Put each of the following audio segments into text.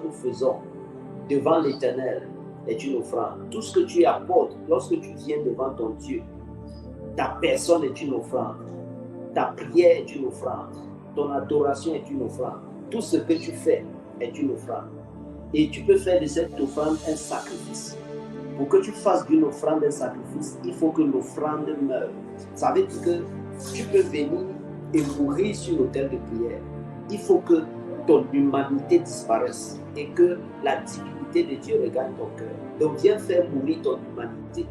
nous faisons devant l'Éternel est une offrande. Tout ce que tu apportes lorsque tu viens devant ton Dieu, ta personne est une offrande. Ta prière est une offrande. Ton adoration est une offrande. Tout ce que tu fais est une offrande. Et tu peux faire de cette offrande un sacrifice. Pour que tu fasses d'une offrande un sacrifice, il faut que l'offrande meure. Ça veut dire que tu peux venir et mourir sur l'autel de prière. Il faut que ton humanité disparaisse et que la divinité de Dieu regagne ton cœur. Donc viens faire mourir ton humanité.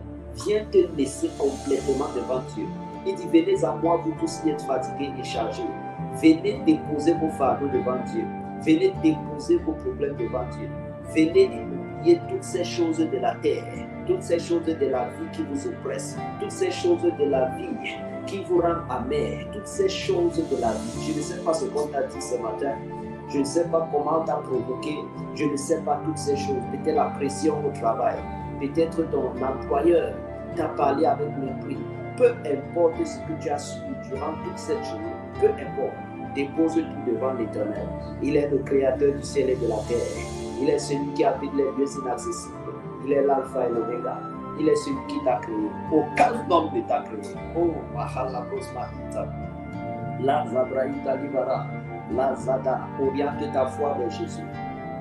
Viens te laisser complètement devant Dieu. Il dit, venez à moi, vous tous qui êtes fatigués et chargés. Venez déposer vos fardeaux devant Dieu. Venez déposer vos problèmes devant Dieu. Venez oublier toutes ces choses de la terre, toutes ces choses de la vie qui vous oppressent, toutes ces choses de la vie qui vous rendent amer, toutes ces choses de la vie. Je ne sais pas ce qu'on t'a dit ce matin. Je ne sais pas comment t'as provoqué. Je ne sais pas toutes ces choses. Peut-être la pression au travail. Peut-être ton employeur t'a parlé avec mépris. Peu importe ce que tu as subi durant toute cette journée, peu importe, dépose tout devant l'Éternel. Il est le créateur du ciel et de la terre. Il est celui qui habite les lieux inaccessibles. Il est l'alpha et l'oméga. Il est celui qui t'a créé. Aucun homme ne t'a créé. Oh, Mahala Brosmahita. La Zabraïta Libara. La Zada. Oriente ta foi vers Jésus.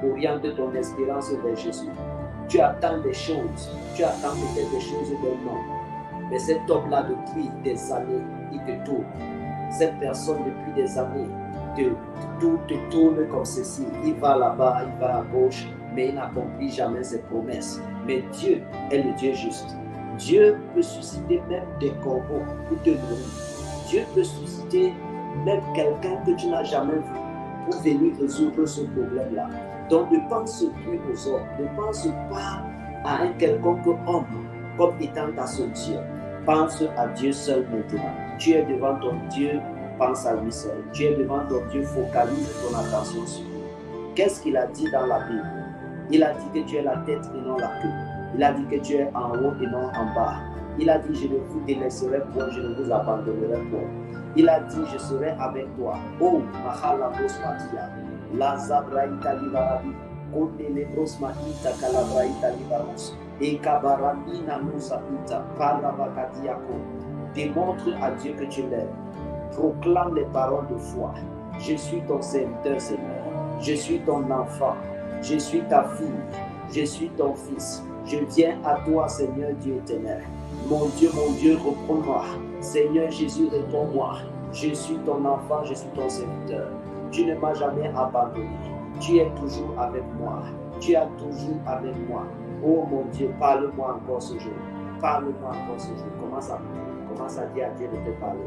Oriente ton espérance vers Jésus. Tu attends des choses. Tu attends peut-être des choses d'un homme. Mais cet homme-là, depuis des années, il te tourne. Cette personne, depuis des années, te tourne comme ceci. Il va là-bas, il va à gauche, mais il n'accomplit jamais ses promesses. Mais Dieu est le Dieu juste. Dieu peut susciter même des corbeaux pour te nourrir. Dieu peut susciter même quelqu'un que tu n'as jamais vu pour venir résoudre ce problème-là. Donc ne pense plus aux hommes, ne pense pas à un quelconque homme comme étant ta seule Dieu. Pense à Dieu seul maintenant. Tu es devant ton Dieu, pense à lui seul. Tu es devant ton Dieu, focalise ton attention sur lui. Qu'est-ce qu'il a dit dans la Bible? Il a dit que tu es la tête et non la queue. Il a dit que tu es en haut et non en bas. Il a dit, je ne vous délaisserai point, je ne vous abandonnerai point. Il a dit, je serai avec toi. Oh, Mahala Brosmatia, La Zabraïta Libarabi, Kondele Brosmaita Kalabraïta Libaros, et Kabaramina Musaita, Parabakadiako. Démontre à Dieu que tu l'aimes. Proclame les paroles de foi. Je suis ton serviteur, Seigneur. Je suis ton enfant. Je suis ta fille. Je suis ton fils. Je viens à toi, Seigneur Dieu éternel. Mon Dieu, reprends-moi. Seigneur Jésus, réponds-moi. Je suis ton enfant, je suis ton serviteur. Tu ne m'as jamais abandonné. Tu es toujours avec moi. Tu es toujours avec moi. Oh mon Dieu, parle-moi encore ce jour. Parle-moi encore ce jour. Commence à dire à Dieu de te parler.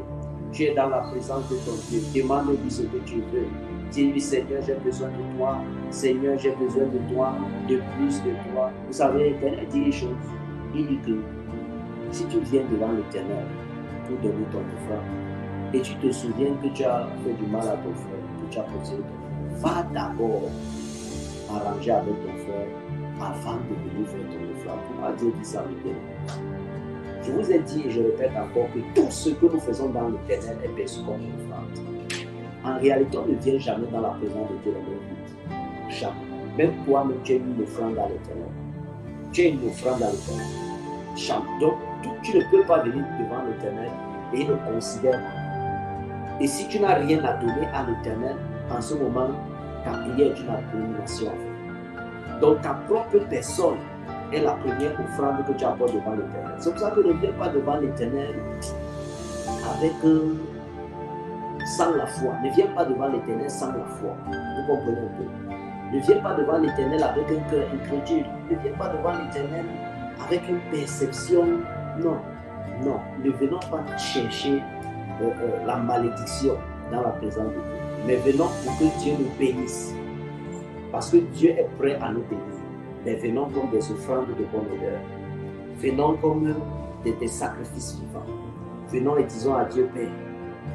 Tu es dans la présence de ton Dieu. Demande-lui ce que tu veux. Dis-lui, Seigneur, j'ai besoin de toi. Seigneur, j'ai besoin de toi, de plus de toi. Vous savez, l'Éternel dit les choses. Il dit que si tu viens devant l'Éternel pour donner ton offrande, et tu te souviens que tu as fait du mal à ton frère, que tu as posé ton frère, va d'abord arranger avec ton frère avant de venir faire ton offrande. Pourquoi Dieu dit ça maintenant? Je vous ai dit et je répète encore que tout ce que nous faisons dans l'Éternel est perçu comme une offrande. En réalité, on ne vient jamais dans la présence de Dieu le même but. Jamais. Même toi-même, tu as une offrande à l'Éternel. Tu as une offrande à l'Éternel. Jamais. Donc, tu ne peux pas venir devant l'Éternel et il ne considère pas. Et si tu n'as rien à donner à l'Éternel, en ce moment, ta prière est une abomination. Donc, ta propre personne est la première offrande que tu apportes devant l'Éternel. C'est pour ça que ne viens pas devant l'Éternel avec sans la foi. Ne viens pas devant l'Éternel sans la foi. Vous comprenez un peu? Ne viens pas devant l'Éternel avec un cœur incrédule. Ne viens pas devant l'Éternel avec une perception. Non, non. Ne venons pas chercher la malédiction dans la présence de Dieu. Mais venons pour que Dieu nous bénisse. Parce que Dieu est prêt à nous bénir. Mais venons comme des offrandes de bonne odeur. Venons comme des sacrifices vivants. Venons et disons à Dieu, Père,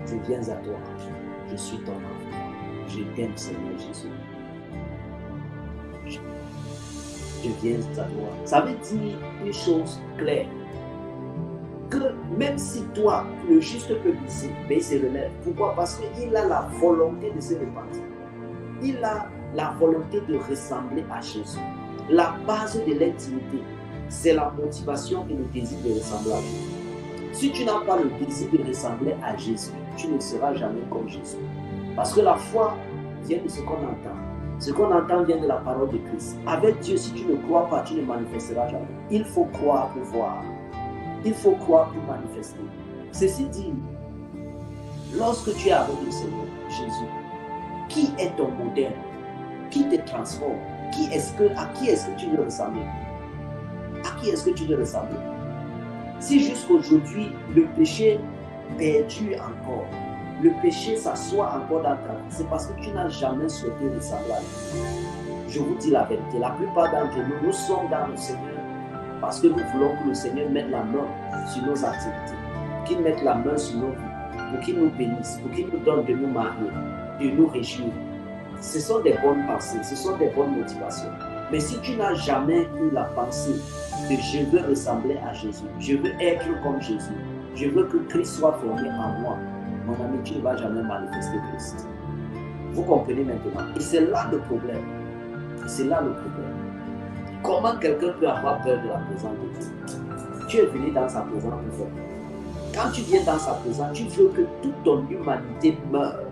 je viens à toi. Je suis ton enfant. Je t'aime, Seigneur Jésus. Je viens à toi. Ça veut dire une chose claire. Que même si toi, le juste peut glisser, mais il se relève. Pourquoi? Parce qu'il a la volonté de se repentir. Il a la volonté de ressembler à Jésus. La base de l'intimité, c'est la motivation et le désir de ressembler à Jésus. Si tu n'as pas le désir de ressembler à Jésus, tu ne seras jamais comme Jésus. Parce que la foi vient de ce qu'on entend. Ce qu'on entend vient de la parole de Christ. Avec Dieu, si tu ne crois pas, tu ne manifesteras jamais. Il faut croire pour voir. Il faut croire pour manifester. Ceci dit, lorsque tu es avec le Seigneur Jésus, qui est ton modèle? Qui te transforme? À qui est-ce que tu veux ressembler? À qui est-ce que tu veux ressembler? Si jusqu'aujourd'hui, le péché perdure encore, le péché s'assoit encore dans ta vie, c'est parce que tu n'as jamais souhaité ressembler à lui. Je vous dis la vérité, la plupart d'entre nous, nous sommes dans le Seigneur parce que nous voulons que le Seigneur mette la main sur nos activités, qu'il mette la main sur nos vies, pour qu'il nous bénisse, pour qu'il nous donne de nous marier, de nous réjouir. Ce sont des bonnes pensées, ce sont des bonnes motivations. Mais si tu n'as jamais eu la pensée de je veux ressembler à Jésus, je veux être comme Jésus, je veux que Christ soit formé en moi, mon ami, tu ne vas jamais manifester Christ. Vous comprenez maintenant? Et c'est là le problème. C'est là le problème. Comment quelqu'un peut avoir peur de la présence de Dieu? Tu es venu dans sa présence pour faire. Quand tu viens dans sa présence, tu veux que toute ton humanité meure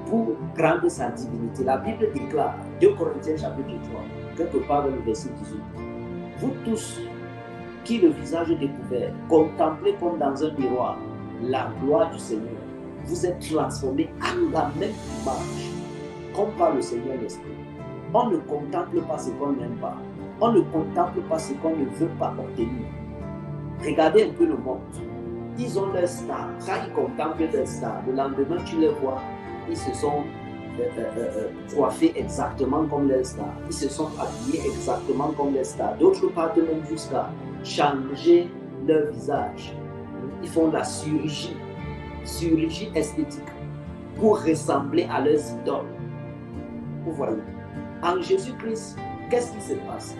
pour prendre sa divinité. La Bible déclare, 2 Corinthiens chapitre 3, quelque part dans le verset 18. Vous tous qui le visage découvert, contemplez comme dans un miroir la gloire du Seigneur, vous êtes transformés à la même image, comme par le Seigneur l'Esprit. On ne contemple pas ce qu'on n'aime pas. On ne contemple pas ce qu'on ne veut pas obtenir. Regardez un peu le monde. Ils ont leur star. Quand ils contemplent leur star, le lendemain, tu les vois, ils se sont coiffés exactement comme leur star. Ils se sont habillés exactement comme leur star. D'autres partent même jusqu'à changer leur visage. Ils font la chirurgie esthétique pour ressembler à leurs idoles. Vous voyez, en Jésus-Christ, qu'est-ce qui se passe?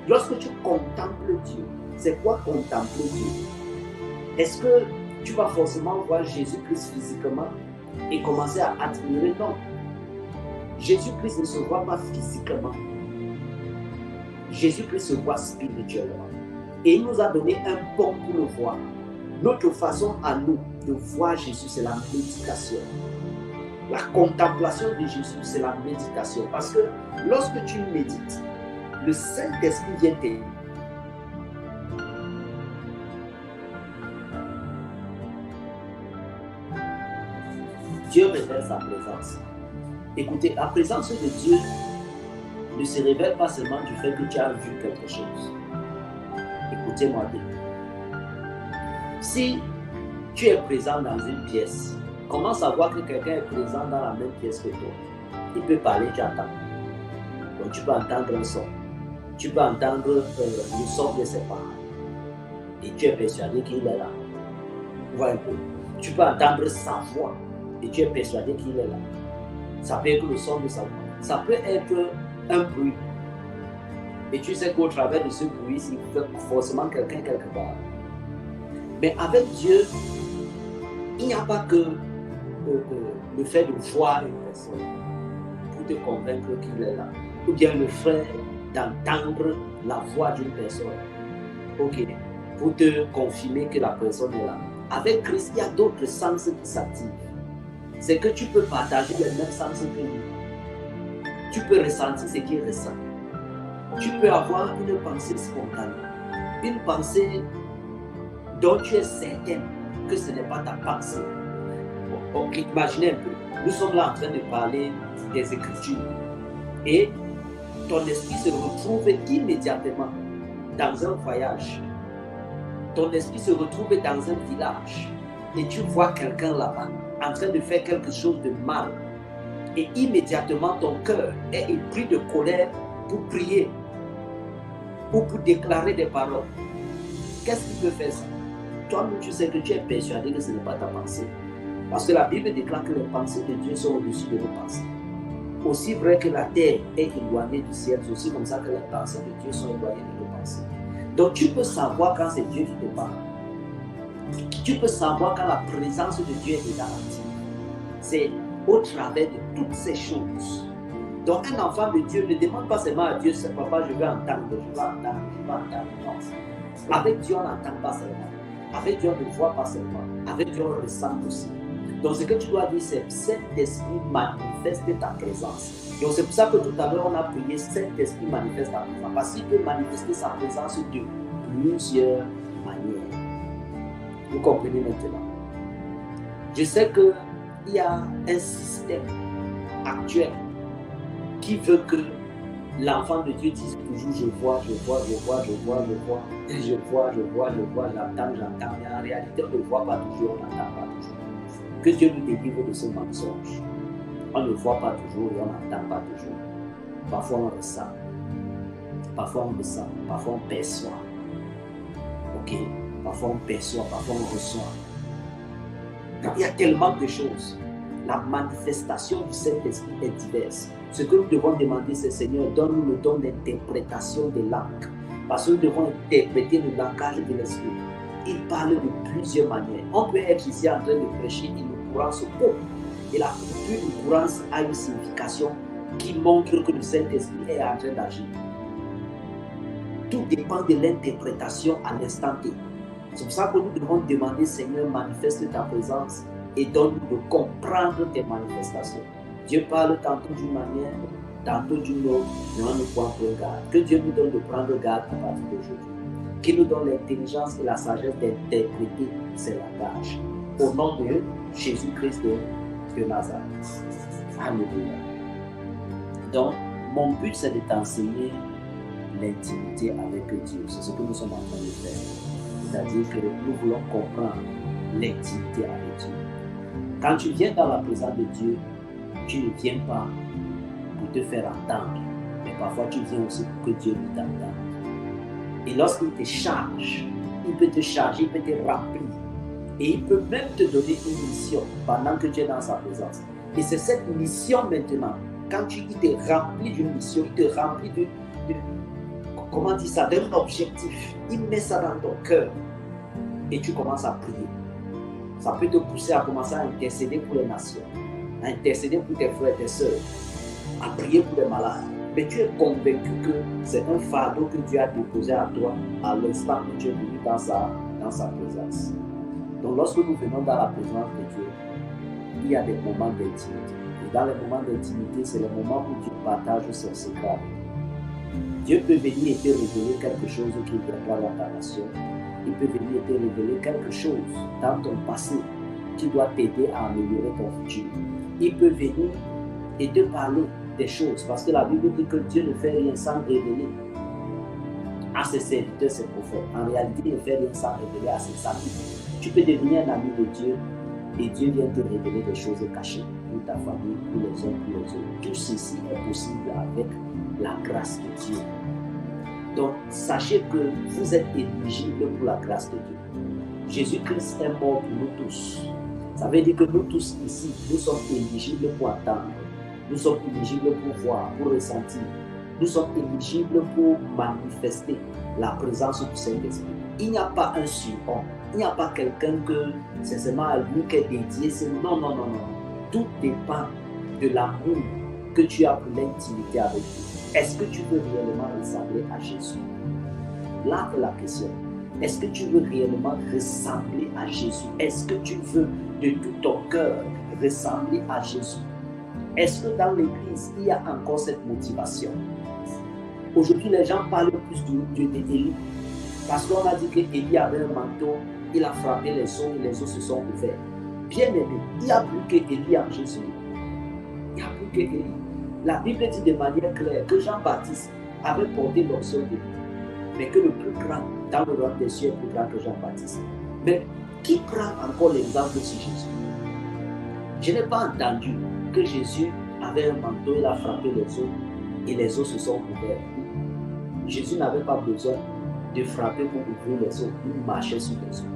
Lorsque tu contemples Dieu, c'est quoi contempler Dieu? Est-ce que tu vas forcément voir Jésus-Christ physiquement et commencer à admirer? Non. Jésus-Christ ne se voit pas physiquement. Jésus-Christ se voit spirituellement. Et il nous a donné un pont pour le voir. Notre façon à nous de voir Jésus, c'est la méditation. La contemplation de Jésus, c'est la méditation. Parce que lorsque tu médites, le Saint-Esprit vient t'aider. Dieu révèle sa présence. Écoutez, la présence de Dieu ne se révèle pas seulement du fait que tu as vu quelque chose. Écoutez-moi bien. Si tu es présent dans une pièce, comment savoir que quelqu'un est présent dans la même pièce que toi? Il peut parler, tu entends. Donc tu peux entendre un son. Tu peux entendre le son de ses pas. Et tu es persuadé qu'il est là. Voilà un peu. Tu peux entendre sa voix. Et tu es persuadé qu'il est là. Ça peut être le son de sa voix. Ça peut être un bruit. Et tu sais qu'au travers de ce bruit, il y a forcément quelqu'un quelque part. Mais avec Dieu, il n'y a pas que le fait de voir une personne pour te convaincre qu'il est là. Ou bien le fait d'entendre la voix d'une personne. Ok, pour te confirmer que la personne est là. Avec Christ, il y a d'autres sens qui s'activent. C'est que tu peux partager les mêmes sens que lui. Tu peux ressentir ce qu'il ressent. Tu peux avoir une pensée spontanée. Une pensée dont tu es certain que ce n'est pas ta pensée. Bon, imaginez un peu. Nous sommes là en train de parler des Écritures. Et ton esprit se retrouve immédiatement dans un voyage. Ton esprit se retrouve dans un village. Et tu vois quelqu'un là-bas en train de faire quelque chose de mal. Et immédiatement, ton cœur est épris de colère pour prier ou pour déclarer des paroles. Qu'est-ce qui peut faire ça? Toi-même, tu sais que tu es persuadé que ce n'est pas ta pensée. Parce que la Bible déclare que les pensées de Dieu sont au-dessus de nos pensées. Aussi vrai que la terre est éloignée du ciel, c'est aussi comme ça que les pensées de Dieu sont éloignées de nos pensées. Donc tu peux savoir quand c'est Dieu qui te parle. Tu peux savoir quand la présence de Dieu est déjà active. C'est au travers de toutes ces choses Donc un enfant de Dieu ne demande pas seulement à Dieu, c'est papa, je veux entendre, je veux entendre, je veux entendre. Non. Avec Dieu, on n'entend pas seulement. Avec Dieu, on ne voit pas seulement. Avec Dieu, on ressent aussi. Donc ce que tu dois dire, c'est Saint-Esprit manifeste ta présence. Donc c'est pour ça que tout à l'heure, on a prié Saint-Esprit manifeste ta présence. Parce qu'il peut manifester sa présence de plusieurs manières. Vous comprenez maintenant? Je sais qu'il y a un système actuel qui veut que l'enfant de Dieu dise toujours je vois, j'entends, mais en réalité on ne voit pas toujours, on n'entend pas toujours. Que Dieu nous délivre de ce mensonge. On ne voit pas toujours et on n'entend pas toujours. Parfois on ressent, parfois on perçoit. Ok? Parfois on perçoit, parfois on reçoit. Donc, il y a tellement de choses. La manifestation du Saint-Esprit est diverse. Ce que nous devons demander, c'est Seigneur, donne-nous le don d'interprétation des langues. Parce que nous devons interpréter le langage de l'Esprit. Il parle de plusieurs manières. On peut être ici en train de prêcher et le courant se coupe. Et la coupure du courant a une signification qui montre que le Saint-Esprit est en train d'agir. Tout dépend de l'interprétation à l'instant T. C'est pour ça que nous devons demander, Seigneur, manifeste ta présence et donne-nous de comprendre tes manifestations. Dieu parle tantôt d'une manière, tantôt d'une autre, mais on ne prend pas garde. Que Dieu nous donne de prendre garde à partir d'aujourd'hui. Qu'il nous donne l'intelligence et la sagesse d'interpréter ces langages. Au nom de Jésus-Christ de Nazareth. Alléluia. Donc, mon but, c'est de t'enseigner l'intimité avec Dieu. C'est ce que nous sommes en train de faire. C'est-à-dire que nous voulons comprendre l'intimité avec Dieu. Quand tu viens dans la présence de Dieu, tu ne viens pas pour te faire entendre, mais parfois tu viens aussi pour que Dieu t'entende. Et lorsqu'il te charge, il peut te charger, il peut te remplir. Et il peut même te donner une mission pendant que tu es dans sa présence. Et c'est cette mission maintenant, quand il te remplit d'une mission, il te remplit comment dire ça, d'un objectif. Il met ça dans ton cœur et tu commences à prier. Ça peut te pousser à commencer à intercéder pour les nations, à intercéder pour tes frères et tes sœurs, à prier pour les malades. Mais tu es convaincu que c'est un fardeau que Dieu a déposé à toi à l'instant où tu es venu dans sa présence. Donc lorsque nous venons dans la présence de Dieu, il y a des moments d'intimité. Et dans les moments d'intimité, c'est le moment où Dieu partage ses secrets avec nous. Dieu peut venir et te révéler quelque chose qui ne vient pas dans ta nation. Il peut venir et te révéler quelque chose dans ton passé qui doit t'aider à améliorer ton futur. Il peut venir et te parler des choses, parce que la Bible dit que Dieu ne fait rien sans révéler à ses serviteurs, ses prophètes. En réalité, il ne fait rien sans révéler à ses amis. Tu peux devenir un ami de Dieu et Dieu vient te révéler des choses cachées pour ta famille, pour les uns, pour les autres. Tout ceci est possible avec la grâce de Dieu. Donc, sachez que vous êtes éligibles pour la grâce de Dieu. Jésus-Christ est mort pour nous tous. Ça veut dire que nous tous ici, nous sommes éligibles pour entendre. Nous sommes éligibles pour voir, pour ressentir. Nous sommes éligibles pour manifester la présence du Saint-Esprit. Il n'y a pas un surhomme. Il n'y a pas quelqu'un que c'est seulement à lui qui est dédié. Non. Tout dépend de l'amour que tu as pour l'intimité avec lui. Est-ce que tu veux réellement ressembler à Jésus? Là est la question. Est-ce que tu veux réellement ressembler à Jésus? Est-ce que tu veux de tout ton cœur ressembler à Jésus? Est-ce que dans l'église, il y a encore cette motivation? Aujourd'hui, les gens parlent plus d'Élie. Parce qu'on a dit qu'Élie avait un manteau, il a frappé les eaux et les eaux se sont ouvertes. Bien aimé, il n'y a plus qu'Élie en Jésus. Il n'y a plus qu'Élie. La Bible dit de manière claire que Jean-Baptiste avait porté l'onction de lui, mais que le plus grand dans le royaume des cieux est plus grand que Jean-Baptiste. Mais qui prend encore l'exemple sur Jésus? Je n'ai pas entendu que Jésus avait un manteau, il a frappé les eaux et les eaux se sont ouvertes. Jésus n'avait pas besoin de frapper pour ouvrir les eaux, il marchait sur les eaux.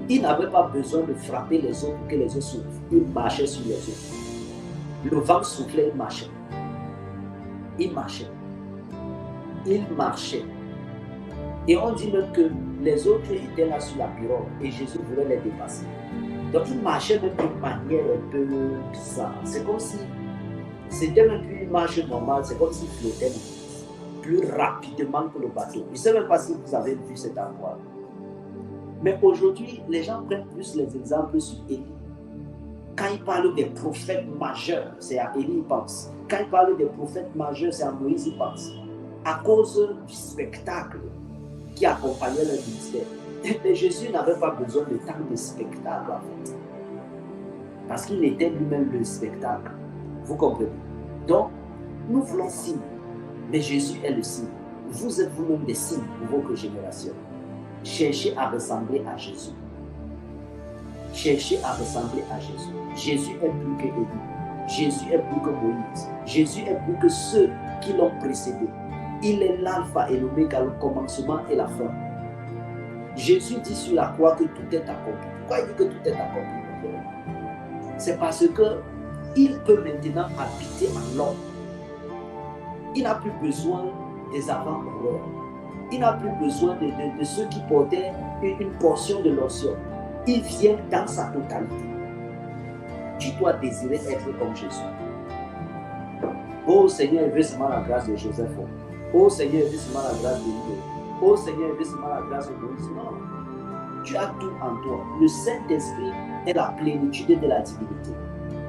Il n'avait pas besoin de frapper les eaux pour que les eaux s'ouvrent, il marchait sur les eaux. Le vent soufflait, il marchait. Il marchait. Et on dit même que les autres étaient là sur la pirogue et Jésus voulait les dépasser. Donc il marchait même d'une manière un peu bizarre. C'est comme si C'était même plus une marche normale, c'est comme s'il flottait plus rapidement que le bateau. Je ne sais même pas si vous avez vu cet endroit. Mais aujourd'hui, les gens prennent plus les exemples sur Élie. Quand ils parlent des prophètes majeurs, c'est à Élie ils pensent. Quand ils parlent des prophètes majeurs, c'est à Moïse ils pensent. À cause du spectacle qui accompagnait leur ministère. Mais Jésus n'avait pas besoin de tant de spectacle en fait. Parce qu'il était lui-même le spectacle. Vous comprenez? Donc, nous voulons signe. Mais Jésus est le signe. Vous êtes vous-même des signes pour votre génération. Cherchez à ressembler à Jésus. Cherchez à ressembler à Jésus. Jésus est plus que Élie. Jésus est plus que Moïse. Jésus est plus que ceux qui l'ont précédé. Il est l'alpha et l'oméga, le commencement et la fin. Jésus dit sur la croix que tout est accompli. Pourquoi il dit que tout est accompli? C'est parce qu'il peut maintenant habiter en l'homme. Il n'a plus besoin des avant-coureurs. Il n'a plus besoin de ceux qui portaient une portion de l'onction. Il vient dans sa totalité. Tu dois désirer être comme Jésus. Oh Seigneur, il veut seulement la grâce de Joseph. Oh Seigneur, il veut seulement la grâce de Dieu. Oh Seigneur, il veut seulement la grâce de Moïse. Non. Tu as tout en toi. Le Saint-Esprit est la plénitude de la divinité.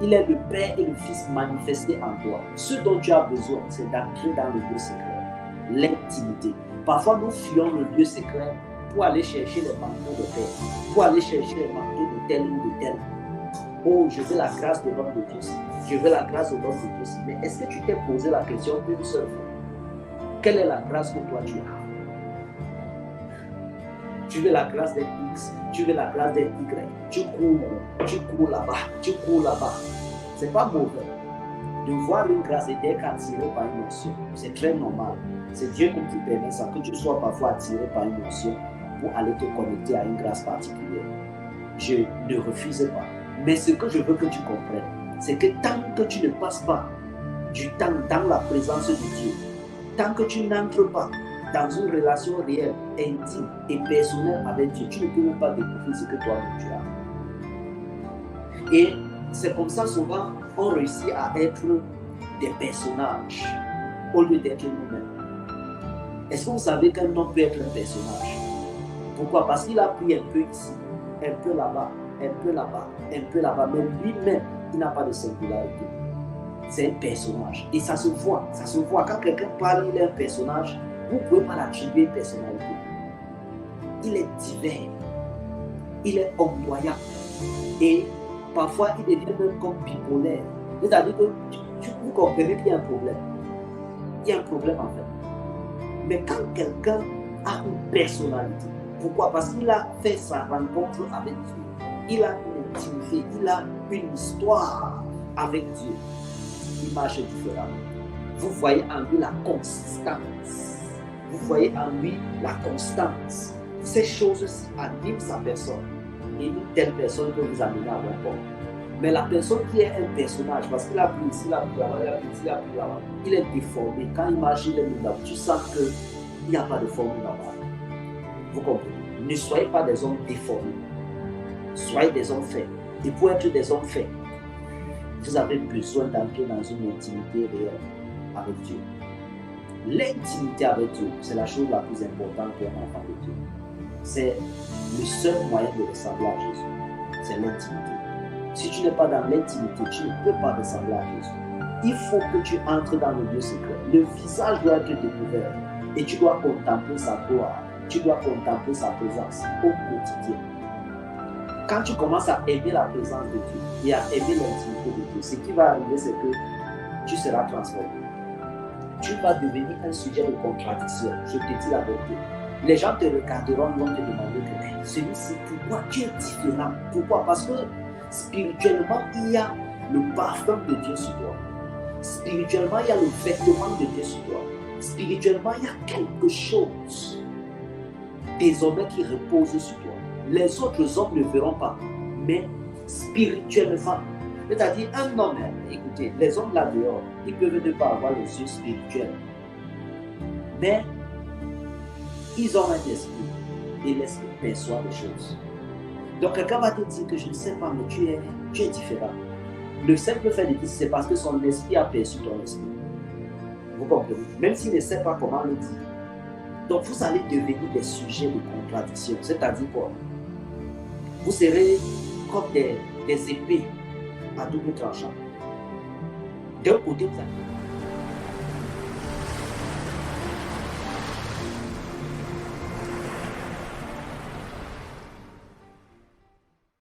Il est le Père et le Fils manifestés en toi. Ce dont tu as besoin, c'est d'entrer dans le lieu secret. L'intimité. Parfois, nous fuyons le lieu secret pour aller chercher les manteaux de Père, pour aller chercher les manteaux de tel ou de tel. Oh, je veux la grâce de l'homme de Dieu. Je veux la grâce de l'homme de Dieu. Mais est-ce que tu t'es posé la question une seule fois? Quelle est la grâce que toi tu as? Tu veux la grâce d'être X, tu veux la grâce d'être Y. Tu cours là-bas, tu cours là-bas. C'est pas mauvais de voir une grâce et d'être attiré par une notion. C'est très normal. C'est Dieu qui te permet ça, que tu sois parfois attiré par une notion pour aller te connecter à une grâce particulière. Je ne refuse pas. Mais ce que je veux que tu comprennes, c'est que tant que tu ne passes pas du temps dans la présence de Dieu, tant que tu n'entres pas dans une relation réelle, intime et personnelle avec Dieu, tu ne peux même pas découvrir ce que toi-même tu as. Et c'est comme ça souvent on réussit à être des personnages au lieu d'être nous-mêmes. Est-ce que vous savez qu'un homme peut être un personnage? Pourquoi? Parce qu'il a pris un peu ici, un peu là-bas, un peu là-bas, un peu là-bas, mais lui-même, il n'a pas de singularité. C'est un personnage. Et ça se voit, ça se voit. Quand quelqu'un parle, il est un personnage, vous ne pouvez pas l'attribuer personnalité. Il est divers, il est employable. Et parfois, il devient même comme bipolaire. C'est-à-dire que vous comprenez qu'il y a un problème. Il y a un problème en fait. Mais quand quelqu'un a une personnalité, pourquoi? Parce qu'il a fait sa rencontre avec Dieu. Il a une intimité, il a une histoire avec Dieu. Il marche différemment. Vous voyez en lui la consistance. Vous voyez en lui la constance. Ces choses-ci animent sa personne. Et une telle personne peut vous amener à bon port. Mais la personne qui est un personnage, parce qu'il a pris ici, il a pris là-bas, il a pris ici, il a pris là-bas, il est déformé. Quand il marche, il est là-bas. Tu sens qu'il n'y a pas de forme là-bas. Vous comprenez? Ne soyez pas des hommes déformés. Soyez des hommes faits. Et pour être des hommes faits, vous avez besoin d'entrer dans une intimité réelle avec Dieu. L'intimité avec Dieu, c'est la chose la plus importante pour un enfant de Dieu. C'est le seul moyen de ressembler à Jésus. C'est l'intimité. Si tu n'es pas dans l'intimité, tu ne peux pas ressembler à Jésus. Il faut que tu entres dans le lieu secret. Le visage doit être découvert. Et tu dois contempler sa gloire. Tu dois contempler sa présence au quotidien. Quand tu commences à aimer la présence de Dieu et à aimer l'intimité de Dieu, ce qui va arriver, c'est que tu seras transformé. Tu vas devenir un sujet de contradiction. Je te dis la vérité. Les gens te regarderont, vont te demander que celui-ci, pourquoi tu es différent? Pourquoi? Parce que spirituellement, il y a le parfum de Dieu sur toi. Spirituellement, il y a le vêtement de Dieu sur toi. Spirituellement, il y a quelque chose désormais qui repose sur toi. Les autres hommes ne verront pas, mais spirituellement, c'est-à-dire un homme, écoutez, les hommes là dehors, ils peuvent ne pas avoir les yeux spirituels, mais ils ont un esprit et l'esprit perçoit les choses. Donc quelqu'un va te dire que je ne sais pas, mais tu es différent. le simple fait de dire, c'est parce que son esprit a perçu ton esprit. Vous comprenez? Même s'il ne sait pas comment le dire. Donc, vous allez devenir des sujets de contradiction. C'est-à-dire quoi? Vous serez comme des épées à double tranchant. D'un côté, vous allez